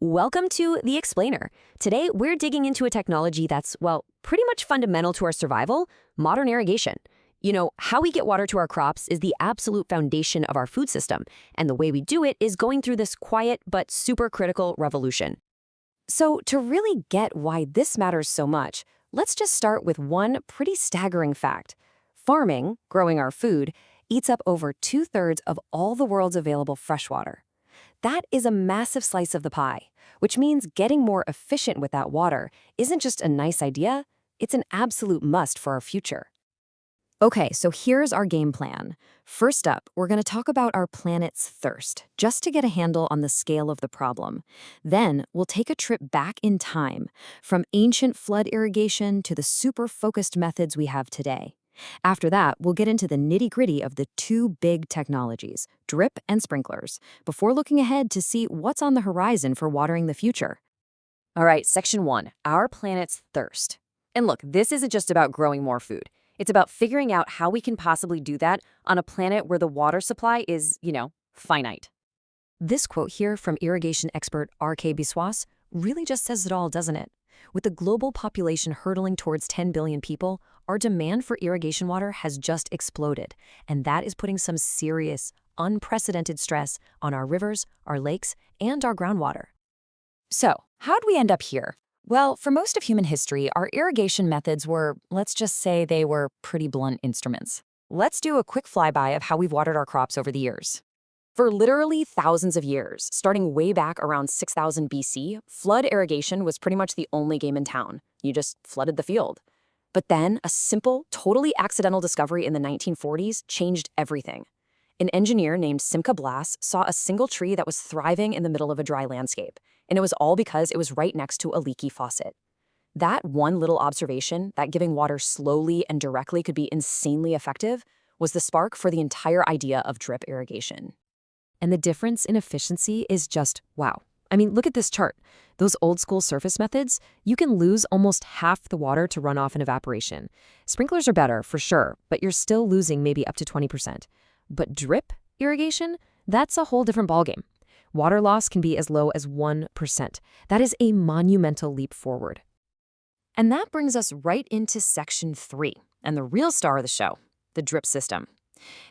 Welcome to The Explainer. Today, we're digging into a technology that's, well, pretty much fundamental to our survival, modern irrigation. You know, how we get water to our crops is the absolute foundation of our food system, and the way we do it is going through this quiet but super critical revolution. So, to really get why this matters so much, let's just start with one pretty staggering fact. Farming, growing our food, eats up over 2/3 of all the world's available freshwater. That is a massive slice of the pie, which means getting more efficient with that water isn't just a nice idea, it's an absolute must for our future. Okay, so here's our game plan. First up, we're going to talk about our planet's thirst, just to get a handle on the scale of the problem. Then, we'll take a trip back in time, from ancient flood irrigation to the super focused methods we have today. After that, we'll get into the nitty-gritty of the two big technologies, drip and sprinklers, before looking ahead to see what's on the horizon for watering the future. All right, section 1, our planet's thirst. And look, this isn't just about growing more food. It's about figuring out how we can possibly do that on a planet where the water supply is, finite. This quote here from irrigation expert R.K. Biswas really just says it all, doesn't it? With the global population hurtling towards 10 billion people, our demand for irrigation water has just exploded, and that is putting some serious, unprecedented stress on our rivers, our lakes, and our groundwater. So, how'd we end up here? Well, for most of human history, our irrigation methods were, let's just say they were pretty blunt instruments. Let's do a quick flyby of how we've watered our crops over the years. For literally thousands of years, starting way back around 6000 BC, flood irrigation was pretty much the only game in town. You just flooded the field. But then, a simple, totally accidental discovery in the 1940s changed everything. An engineer named Simca Blas saw a single tree that was thriving in the middle of a dry landscape, and it was all because it was right next to a leaky faucet. That one little observation, that giving water slowly and directly could be insanely effective, was the spark for the entire idea of drip irrigation. And the difference in efficiency is just wow. I mean, look at this chart. Those old-school surface methods, you can lose almost half the water to runoff and evaporation. Sprinklers are better, for sure, but you're still losing maybe up to 20%. But drip irrigation, that's a whole different ballgame. Water loss can be as low as 1%. That is a monumental leap forward. And that brings us right into section 3, and the real star of the show, the drip system.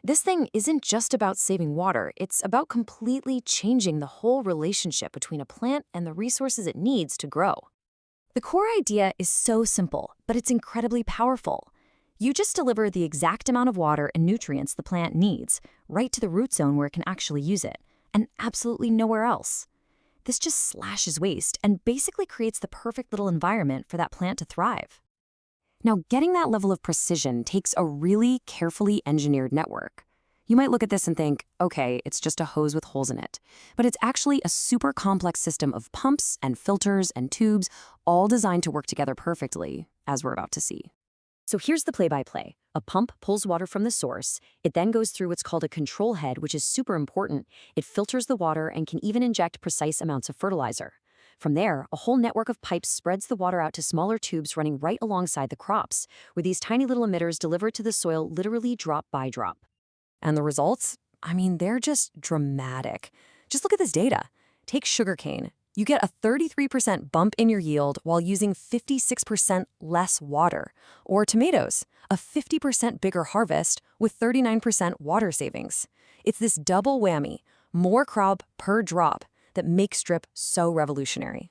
This thing isn't just about saving water, it's about completely changing the whole relationship between a plant and the resources it needs to grow. The core idea is so simple, but it's incredibly powerful. You just deliver the exact amount of water and nutrients the plant needs, right to the root zone where it can actually use it, and absolutely nowhere else. This just slashes waste and basically creates the perfect little environment for that plant to thrive. Now, getting that level of precision takes a really carefully engineered network. You might look at this and think, okay, it's just a hose with holes in it. But it's actually a super complex system of pumps and filters and tubes, all designed to work together perfectly, as we're about to see. So here's the play-by-play. A pump pulls water from the source. It then goes through what's called a control head, which is super important. It filters the water and can even inject precise amounts of fertilizer. From there, a whole network of pipes spreads the water out to smaller tubes running right alongside the crops, where these tiny little emitters deliver to the soil literally drop by drop. And the results? I mean, they're just dramatic. Just look at this data. Take sugarcane. You get a 33% bump in your yield while using 56% less water. Or tomatoes, a 50% bigger harvest with 39% water savings. It's this double whammy, more crop per drop, that makes drip so revolutionary.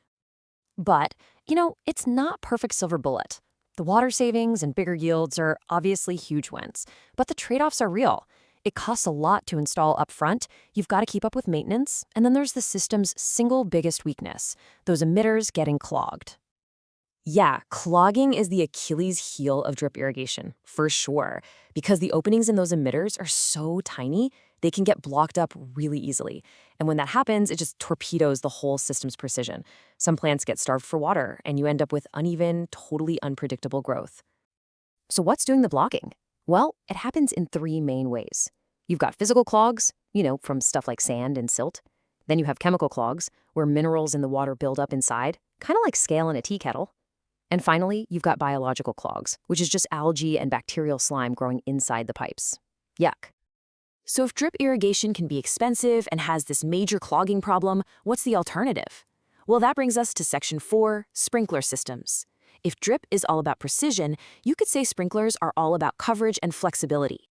But, it's not perfect silver bullet. The water savings and bigger yields are obviously huge wins, but the trade-offs are real. It costs a lot to install up front, you've got to keep up with maintenance, and then there's the system's single biggest weakness, those emitters getting clogged. Yeah, clogging is the Achilles heel of drip irrigation, for sure, because the openings in those emitters are so tiny, they can get blocked up really easily. And when that happens, it just torpedoes the whole system's precision. Some plants get starved for water, and you end up with uneven, totally unpredictable growth. So what's doing the blocking? Well, it happens in 3 main ways. You've got physical clogs, from stuff like sand and silt. Then you have chemical clogs, where minerals in the water build up inside, kind of like scale in a tea kettle. And finally, you've got biological clogs, which is just algae and bacterial slime growing inside the pipes. Yuck. So if drip irrigation can be expensive and has this major clogging problem, what's the alternative? Well, that brings us to section 4, sprinkler systems. If drip is all about precision, you could say sprinklers are all about coverage and flexibility.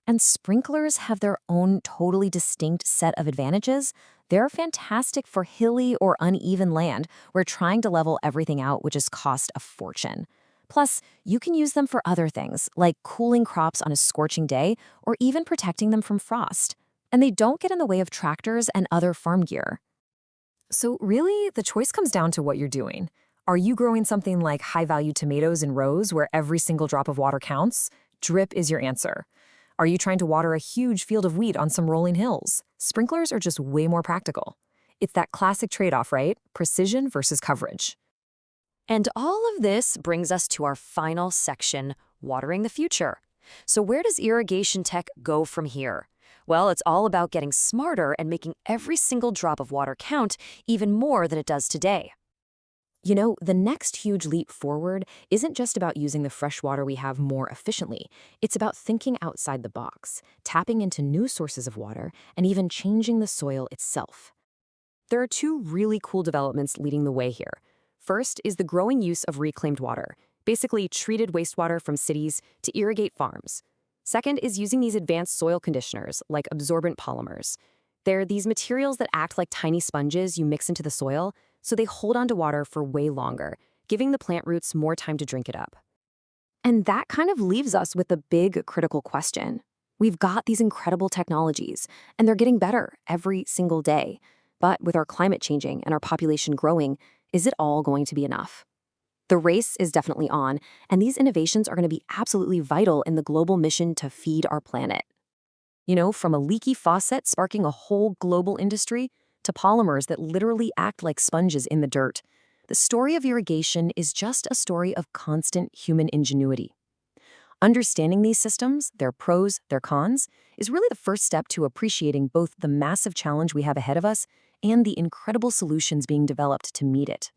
And sprinklers have their own totally distinct set of advantages. They're fantastic for hilly or uneven land where trying to level everything out would just cost a fortune. Plus, you can use them for other things, like cooling crops on a scorching day or even protecting them from frost. And they don't get in the way of tractors and other farm gear. So really, the choice comes down to what you're doing. Are you growing something like high-value tomatoes in rows where every single drop of water counts? Drip is your answer. Are you trying to water a huge field of wheat on some rolling hills? Sprinklers are just way more practical. It's that classic trade-off, right? Precision versus coverage. And all of this brings us to our final section, watering the future. So where does irrigation tech go from here? Well, it's all about getting smarter and making every single drop of water count even more than it does today. You know, the next huge leap forward isn't just about using the fresh water we have more efficiently. It's about thinking outside the box, tapping into new sources of water, and even changing the soil itself. There are two really cool developments leading the way here. First is the growing use of reclaimed water, basically treated wastewater from cities to irrigate farms. Second is using these advanced soil conditioners, like absorbent polymers. They're these materials that act like tiny sponges you mix into the soil, so they hold onto water for way longer, giving the plant roots more time to drink it up. And that kind of leaves us with a big critical question. We've got these incredible technologies, and they're getting better every single day. But with our climate changing and our population growing, is it all going to be enough? The race is definitely on, and these innovations are going to be absolutely vital in the global mission to feed our planet. You know, from a leaky faucet sparking a whole global industry to polymers that literally act like sponges in the dirt, the story of irrigation is just a story of constant human ingenuity. Understanding these systems, their pros, their cons, is really the first step to appreciating both the massive challenge we have ahead of us and the incredible solutions being developed to meet it.